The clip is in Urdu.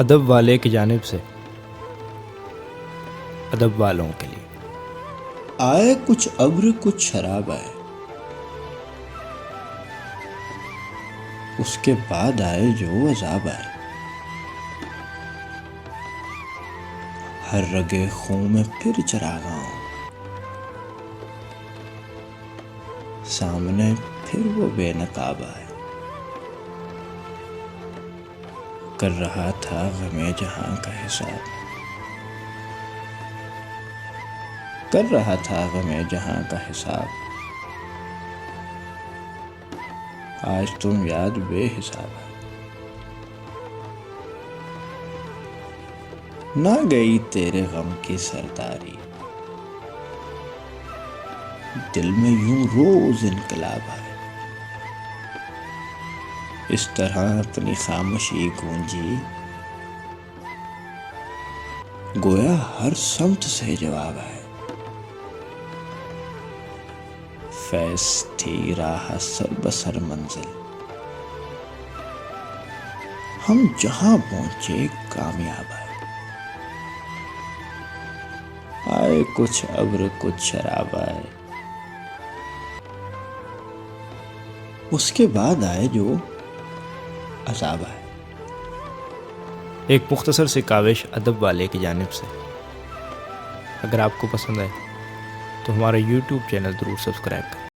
ادب والے کی جانب سے ادب والوں کے لیے آئے کچھ ابر کچھ شراب آئے، اس کے بعد آئے جو عذاب آئے، ہر رگے خوں میں پھر چراغاں ہوں، سامنے پھر وہ بے نقاب آئے، کر رہا تھا غم جہاں کا حساب، کر رہا تھا غم جہاں کا حساب، آج تم یاد بے حساب ہے، نہ گئی تیرے غم کی سرداری، دل میں یوں روز انقلاب آئے، اس طرح اپنی خاموشی گونجی، گویا ہر سمت سے جواب آئے، فیض تھی راہ سر بسر منزل، ہم جہاں پہنچے کامیاب آئے، آئے کچھ ابر کچھ شراب آئے، اس کے بعد آئے جو عذاب آئے۔ ایک مختصر سی کاوش ادب والے کی جانب سے۔ اگر آپ کو پسند آئے تو ہمارا یوٹیوب چینل ضرور سبسکرائب کریں۔